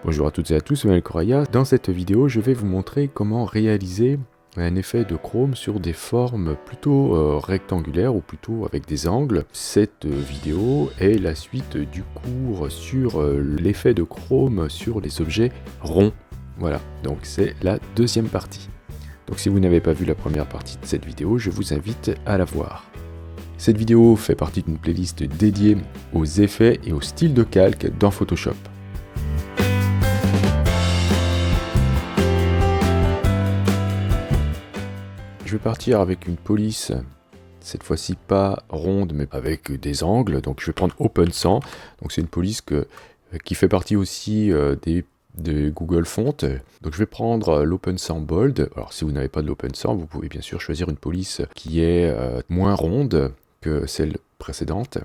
Bonjour à toutes et à tous, c'est Manuel Correia. Dans cette vidéo, je vais vous montrer comment réaliser un effet de chrome sur des formes plutôt rectangulaires ou plutôt avec des angles. Cette vidéo est la suite du cours sur l'effet de chrome sur les objets ronds. Voilà, donc c'est la deuxième partie. Donc si vous n'avez pas vu la première partie de cette vidéo, je vous invite à la voir. Cette vidéo fait partie d'une playlist dédiée aux effets et aux styles de calque dans Photoshop. Je vais partir avec une police, cette fois-ci pas ronde mais avec des angles, donc je vais prendre Open 100, donc c'est une police qui fait partie aussi des Google Fonts, donc je vais prendre l'Open 100 Bold. Alors si vous n'avez pas de l'Open 100, vous pouvez bien sûr choisir une police qui est moins ronde que celle précédente.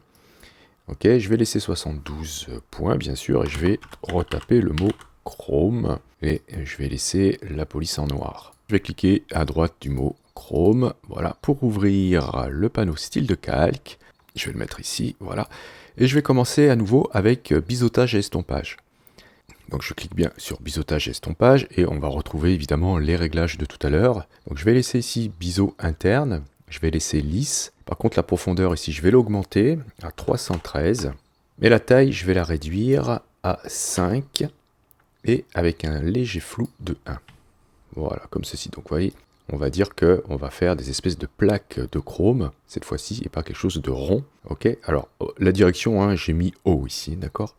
Ok, je vais laisser 72 points bien sûr, et je vais retaper le mot Chrome, et je vais laisser la police en noir. Je vais cliquer à droite du mot Chrome, voilà, pour ouvrir le panneau style de calque. Je vais le mettre ici, voilà. Et je vais commencer à nouveau avec biseautage et estompage. Donc je clique bien sur biseautage et estompage, et on va retrouver évidemment les réglages de tout à l'heure. Donc je vais laisser ici biseau interne, je vais laisser lisse. Par contre la profondeur ici, je vais l'augmenter à 313. Mais la taille, je vais la réduire à 5, et avec un léger flou de 1. Voilà, comme ceci. Donc vous voyez, on va dire qu'on va faire des espèces de plaques de chrome, cette fois-ci, et pas quelque chose de rond. Ok, alors la direction, hein, j'ai mis haut ici, d'accord.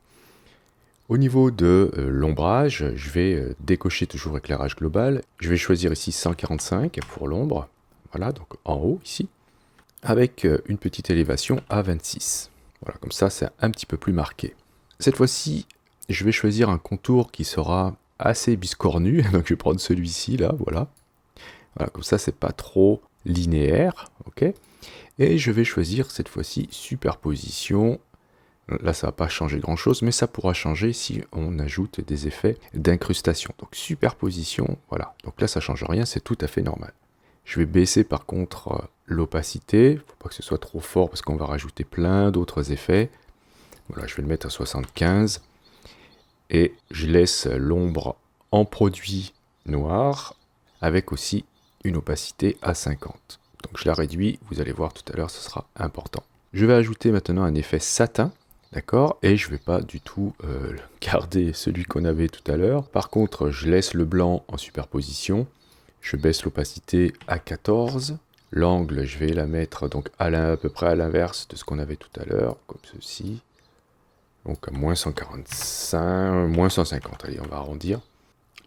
Au niveau de l'ombrage, je vais décocher toujours éclairage global. Je vais choisir ici 145 pour l'ombre. Voilà, donc en haut ici, avec une petite élévation à 26. Voilà, comme ça, c'est un petit peu plus marqué. Cette fois-ci, je vais choisir un contour qui sera assez biscornu, donc je vais prendre celui-ci là, voilà. Voilà, comme ça, c'est pas trop linéaire, ok. Et je vais choisir cette fois-ci superposition. Là, ça va pas changer grand-chose, mais ça pourra changer si on ajoute des effets d'incrustation. Donc superposition, voilà. Donc là, ça change rien, c'est tout à fait normal. Je vais baisser par contre l'opacité. Faut pas que ce soit trop fort parce qu'on va rajouter plein d'autres effets. Voilà, je vais le mettre à 75. Et je laisse l'ombre en produit noir avec aussi une opacité à 50. Donc je la réduis, vous allez voir tout à l'heure, ce sera important. Je vais ajouter maintenant un effet satin, d'accord, et je ne vais pas du tout garder celui qu'on avait tout à l'heure. Par contre, je laisse le blanc en superposition, je baisse l'opacité à 14. L'angle, je vais la mettre donc à peu près à l'inverse de ce qu'on avait tout à l'heure, comme ceci. Donc à moins 145, moins 150, allez, on va arrondir.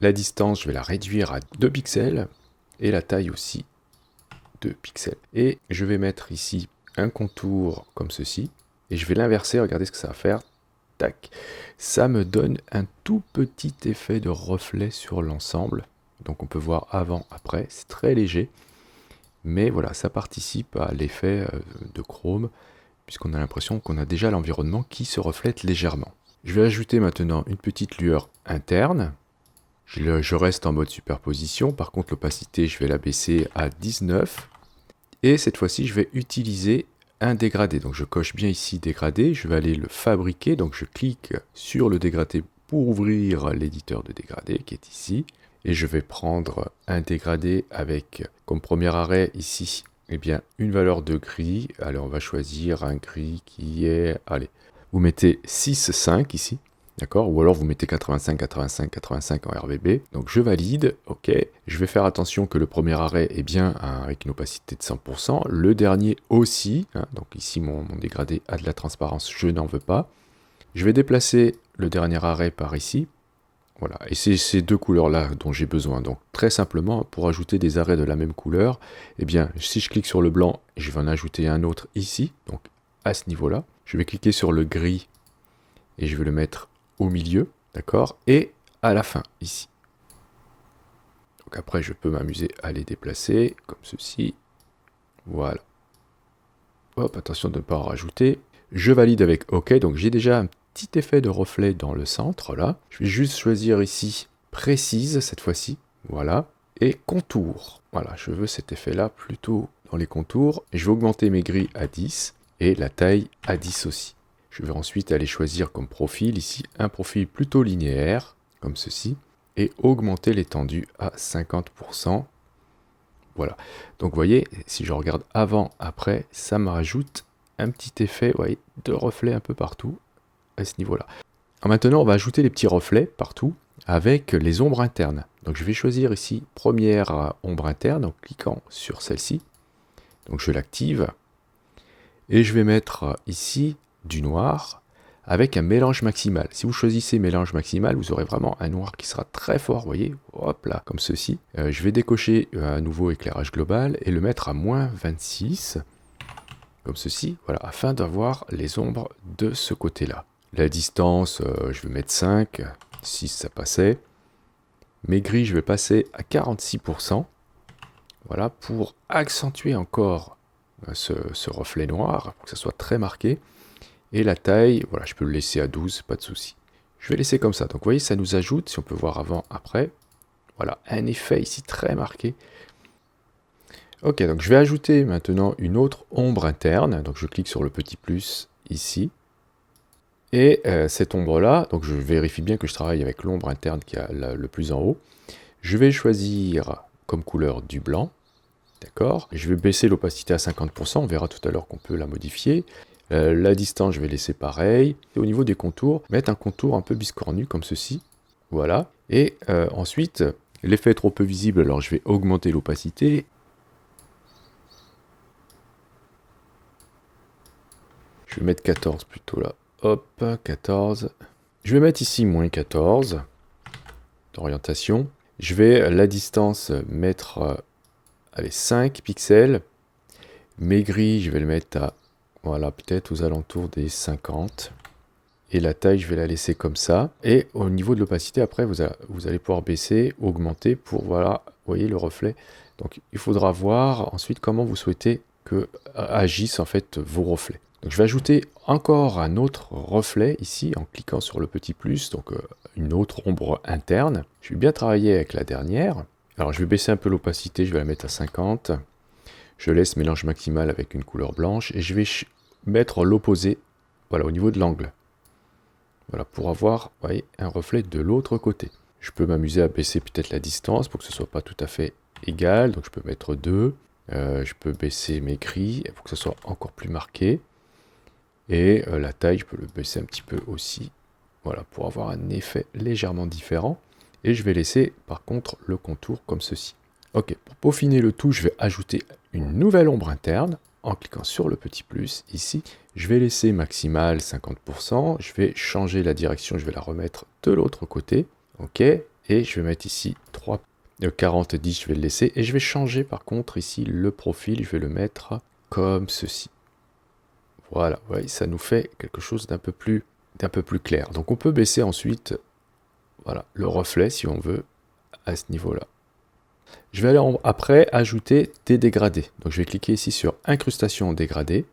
La distance, je vais la réduire à 2 pixels, et la taille aussi 2 pixels. Et je vais mettre ici un contour comme ceci, et je vais l'inverser, regardez ce que ça va faire. Tac. Ça me donne un tout petit effet de reflet sur l'ensemble. Donc on peut voir avant, après, c'est très léger. Mais voilà, ça participe à l'effet de chrome, puisqu'on a l'impression qu'on a déjà l'environnement qui se reflète légèrement. Je vais ajouter maintenant une petite lueur interne. Je reste en mode superposition, par contre l'opacité je vais la baisser à 19. Et cette fois-ci je vais utiliser un dégradé. Donc je coche bien ici dégradé, je vais aller le fabriquer, donc je clique sur le dégradé pour ouvrir l'éditeur de dégradé qui est ici. Et je vais prendre un dégradé avec comme premier arrêt ici, eh bien, une valeur de gris. Allez, on va choisir un gris qui est, allez, vous mettez 6,5 ici. D'accord? Ou alors vous mettez 85, 85, 85 en RGB. Donc je valide, ok. Je vais faire attention que le premier arrêt est bien avec une opacité de 100%. Le dernier aussi. Hein, donc ici mon dégradé a de la transparence, je n'en veux pas. Je vais déplacer le dernier arrêt par ici. Voilà, et c'est ces deux couleurs-là dont j'ai besoin. Donc très simplement, pour ajouter des arrêts de la même couleur, eh bien, si je clique sur le blanc, je vais en ajouter un autre ici, donc à ce niveau-là. Je vais cliquer sur le gris et je vais le mettre au milieu, d'accord, et à la fin, ici. Donc après, je peux m'amuser à les déplacer, comme ceci. Voilà. Hop, attention de ne pas en rajouter. Je valide avec OK, donc j'ai déjà un petit effet de reflet dans le centre, là. Je vais juste choisir ici, précise, cette fois-ci, voilà, et contour. Voilà, je veux cet effet-là plutôt dans les contours. Et je vais augmenter mes gris à 10, et la taille à 10 aussi. Je vais ensuite aller choisir comme profil ici un profil plutôt linéaire. comme ceci, et augmenter l'étendue à 50%. Voilà. Donc vous voyez, si je regarde avant, après, ça me rajoute un petit effet, vous voyez, de reflet un peu partout à ce niveau-là. Maintenant, on va ajouter les petits reflets partout avec les ombres internes. Donc je vais choisir ici première ombre interne en cliquant sur celle-ci. Donc je l'active et je vais mettre ici du noir avec un mélange maximal. Si vous choisissez mélange maximal, vous aurez vraiment un noir qui sera très fort, vous voyez, hop là, comme ceci. Je vais décocher un nouveau éclairage global et le mettre à -26, comme ceci, voilà, afin d'avoir les ombres de ce côté-là. La distance, je vais mettre 5, 6 ça passait. Mes gris, je vais passer à 46%, voilà, pour accentuer encore ce reflet noir, pour que ça soit très marqué. Et la taille, voilà, je peux le laisser à 12, pas de souci. Je vais laisser comme ça. Donc vous voyez, ça nous ajoute, si on peut voir avant, après, voilà, un effet ici très marqué. Ok, donc je vais ajouter maintenant une autre ombre interne. Donc je clique sur le petit plus ici. Et cette ombre-là, donc je vérifie bien que je travaille avec l'ombre interne qui est le plus en haut. Je vais choisir comme couleur du blanc. D'accord. Je vais baisser l'opacité à 50%. On verra tout à l'heure qu'on peut la modifier. La distance, je vais laisser pareil. Et au niveau des contours, mettre un contour un peu biscornu comme ceci. Voilà. Et ensuite, l'effet est trop peu visible, alors je vais augmenter l'opacité. Je vais mettre 14 plutôt là. Hop, 14. Je vais mettre ici -14 d'orientation. Je vais la distance mettre allez, 5 pixels. Mes gris, je vais le mettre à, voilà, peut-être aux alentours des 50. Et la taille, je vais la laisser comme ça. Et au niveau de l'opacité, après, vous allez pouvoir baisser, augmenter pour, voilà, vous voyez le reflet. Donc, il faudra voir ensuite comment vous souhaitez que agissent en fait vos reflets. Donc, je vais ajouter encore un autre reflet ici en cliquant sur le petit plus, donc une autre ombre interne. Je vais bien travailler avec la dernière. Alors, je vais baisser un peu l'opacité, je vais la mettre à 50. Je laisse mélange maximal avec une couleur blanche et je vais mettre l'opposé, voilà, au niveau de l'angle. Voilà, pour avoir, vous voyez, un reflet de l'autre côté. Je peux m'amuser à baisser peut-être la distance pour que ce soit pas tout à fait égal. Donc je peux mettre 2. Je peux baisser mes gris pour que ce soit encore plus marqué. Et la taille, je peux le baisser un petit peu aussi. Voilà, pour avoir un effet légèrement différent. Et je vais laisser par contre le contour comme ceci. Ok, pour peaufiner le tout, je vais ajouter une nouvelle ombre interne en cliquant sur le petit plus ici. Je vais laisser maximal 50%, je vais changer la direction, je vais la remettre de l'autre côté, ok, et je vais mettre ici 40, 10, je vais le laisser, et je vais changer par contre ici le profil, je vais le mettre comme ceci. Voilà, vous voyez, ça nous fait quelque chose d'un peu plus clair. Donc on peut baisser ensuite, voilà, le reflet si on veut, à ce niveau-là. Je vais aller après ajouter des dégradés. Donc je vais cliquer ici sur incrustation dégradée.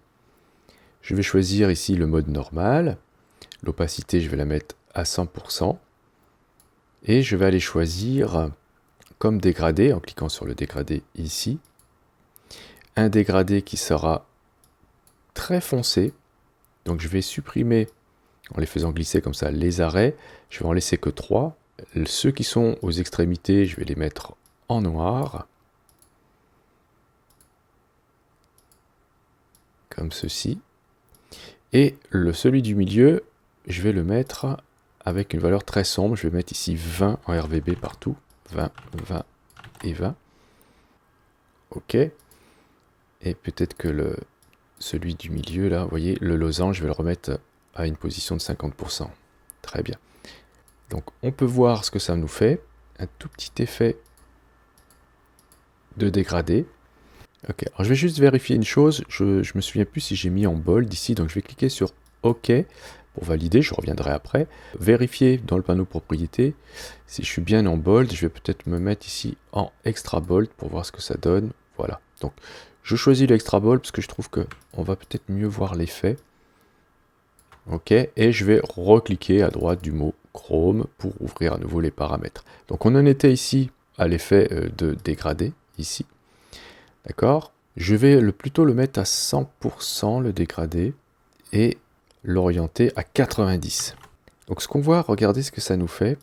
Je vais choisir ici le mode normal. L'opacité, je vais la mettre à 100%. Et je vais aller choisir comme dégradé, en cliquant sur le dégradé ici, un dégradé qui sera très foncé. Donc je vais supprimer, en les faisant glisser comme ça, les arrêts. Je vais en laisser que 3. Ceux qui sont aux extrémités, je vais les mettre en noir. Comme ceci. Et celui du milieu, je vais le mettre avec une valeur très sombre. Je vais mettre ici 20 en RVB partout. 20, 20 et 20. Ok. Et peut-être que celui du milieu, là, vous voyez, le losange, je vais le remettre à une position de 50%. Très bien. Donc, on peut voir ce que ça nous fait. Un tout petit effet de dégradé. Ok, alors je vais juste vérifier une chose. Je me souviens plus si j'ai mis en bold ici, donc je vais cliquer sur OK pour valider, je reviendrai après. Vérifier dans le panneau propriétés si je suis bien en bold. Je vais peut-être me mettre ici en extra bold pour voir ce que ça donne. Voilà, donc je choisis l'extra bold parce que je trouve qu'on va peut-être mieux voir l'effet. Ok, et je vais recliquer à droite du mot Chrome pour ouvrir à nouveau les paramètres. Donc on en était ici à l'effet de dégradé, ici. D'accord? Je vais plutôt le mettre à 100% le dégradé et l'orienter à 90. Donc ce qu'on voit, regardez ce que ça nous fait.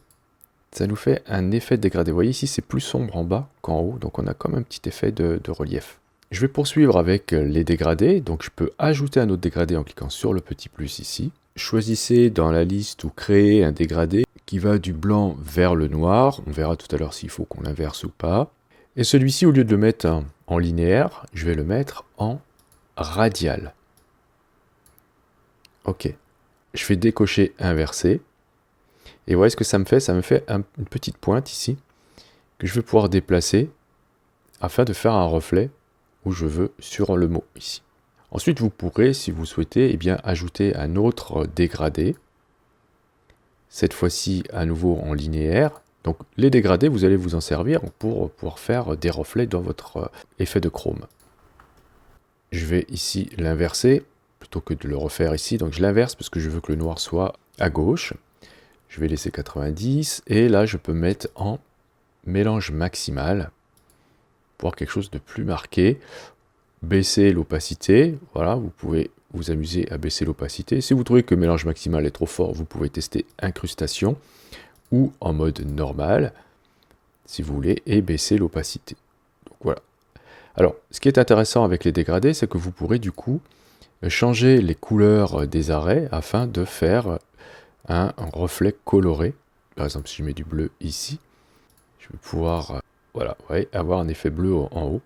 ça nous fait un effet de dégradé. Vous voyez ici, c'est plus sombre en bas qu'en haut, donc on a comme un petit effet de relief. Je vais poursuivre avec les dégradés, donc je peux ajouter un autre dégradé en cliquant sur le petit plus ici. Choisissez dans la liste ou créer un dégradé qui va du blanc vers le noir. On verra tout à l'heure s'il faut qu'on l'inverse ou pas. Et celui-ci, au lieu de le mettre en linéaire, je vais le mettre en radial. Ok. Je vais décocher inverser. Et vous voyez ce que ça me fait? Ça me fait une petite pointe ici que je vais pouvoir déplacer afin de faire un reflet où je veux sur le mot ici. Ensuite, vous pourrez, si vous souhaitez, eh bien, ajouter un autre dégradé. Cette fois-ci, à nouveau en linéaire. Donc, les dégradés, vous allez vous en servir pour pouvoir faire des reflets dans votre effet de chrome. Je vais ici l'inverser, plutôt que de le refaire ici. Donc, je l'inverse parce que je veux que le noir soit à gauche. Je vais laisser 90. Et là, je peux mettre en mélange maximal pour avoir quelque chose de plus marqué. Baisser l'opacité, voilà, vous pouvez vous amuser à baisser l'opacité. Si vous trouvez que le mélange maximal est trop fort, vous pouvez tester incrustation ou en mode normal, si vous voulez, et baisser l'opacité. Donc voilà. Alors, ce qui est intéressant avec les dégradés, c'est que vous pourrez du coup changer les couleurs des arrêts afin de faire un reflet coloré. Par exemple, si je mets du bleu ici, je vais pouvoir voilà, ouais, avoir un effet bleu en haut,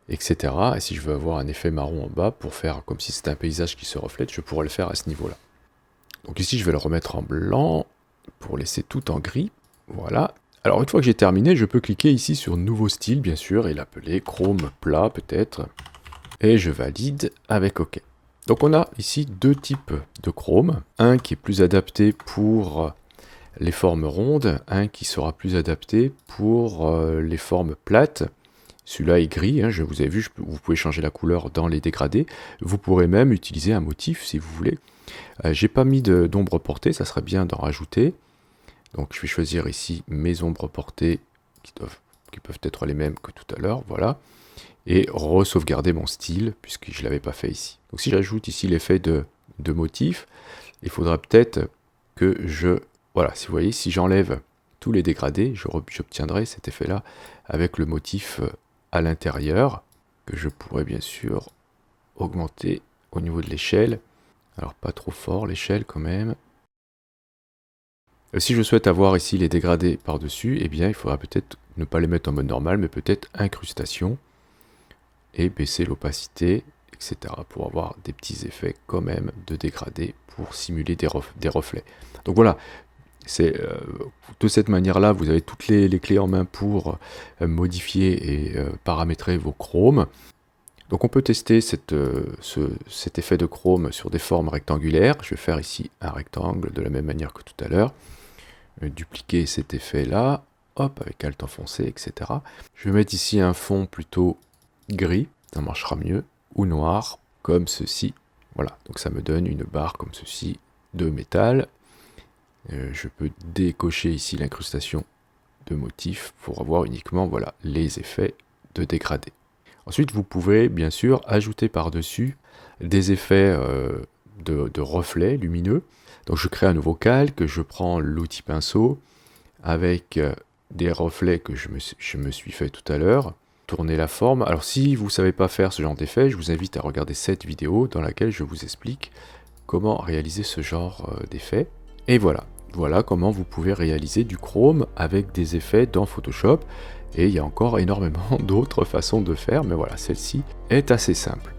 etc. Et si je veux avoir un effet marron en bas pour faire comme si c'était un paysage qui se reflète, je pourrais le faire à ce niveau-là. Donc ici, je vais le remettre en blanc pour laisser tout en gris. Voilà. Alors une fois que j'ai terminé, je peux cliquer ici sur Nouveau style, bien sûr, et l'appeler Chrome plat peut-être. Et je valide avec OK. Donc on a ici deux types de chrome. Un qui est plus adapté pour les formes rondes, un qui sera plus adapté pour les formes plates. Celui-là est gris, hein, vous avez vu, vous pouvez changer la couleur dans les dégradés. Vous pourrez même utiliser un motif si vous voulez. J'ai pas mis d'ombre portée, ça serait bien d'en rajouter. Donc je vais choisir ici mes ombres portées qui peuvent être les mêmes que tout à l'heure, voilà. Et re-sauvegarder mon style, puisque je ne l'avais pas fait ici. Donc si j'ajoute ici l'effet de motif, il faudra peut-être que voilà, si vous voyez, si j'enlève tous les dégradés, j'obtiendrai cet effet-là avec le motif à l'intérieur, que je pourrais bien sûr augmenter au niveau de l'échelle. Alors pas trop fort l'échelle quand même. Si je souhaite avoir ici les dégradés par-dessus, eh bien il faudra peut-être ne pas les mettre en mode normal, mais peut-être incrustation, et baisser l'opacité, etc. pour avoir des petits effets quand même de dégradés pour simuler des reflets. Donc voilà. De cette manière-là, vous avez toutes les clés en main pour modifier et paramétrer vos chromes. Donc on peut tester cet effet de chrome sur des formes rectangulaires. Je vais faire ici un rectangle de la même manière que tout à l'heure. Dupliquer cet effet-là, hop, avec Alt enfoncé, etc. Je vais mettre ici un fond plutôt gris, ça marchera mieux, ou noir, comme ceci. Voilà, donc ça me donne une barre comme ceci de métal. Je peux décocher ici l'incrustation de motifs pour avoir uniquement voilà, les effets de dégradé. Ensuite, vous pouvez bien sûr ajouter par-dessus des effets de reflets lumineux. Donc je crée un nouveau calque, je prends l'outil pinceau avec des reflets que je me suis fait tout à l'heure. Tourner la forme. Alors si vous ne savez pas faire ce genre d'effet, je vous invite à regarder cette vidéo dans laquelle je vous explique comment réaliser ce genre d'effet. Et voilà, voilà comment vous pouvez réaliser du chrome avec des effets dans Photoshop. Et il y a encore énormément d'autres façons de faire, mais voilà, celle-ci est assez simple.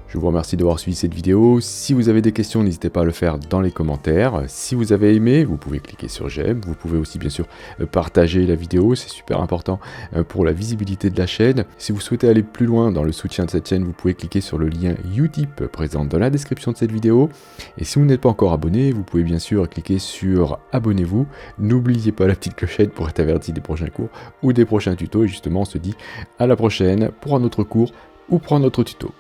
Je vous remercie d'avoir suivi cette vidéo. Si vous avez des questions, n'hésitez pas à le faire dans les commentaires. Si vous avez aimé, vous pouvez cliquer sur j'aime. Vous pouvez aussi bien sûr partager la vidéo, c'est super important pour la visibilité de la chaîne. Si vous souhaitez aller plus loin dans le soutien de cette chaîne, vous pouvez cliquer sur le lien Utip présent dans la description de cette vidéo. Et si vous n'êtes pas encore abonné, vous pouvez bien sûr cliquer sur abonnez-vous. N'oubliez pas la petite clochette pour être averti des prochains cours ou des prochains tutos. Et justement, on se dit à la prochaine pour un autre cours ou pour un autre tuto.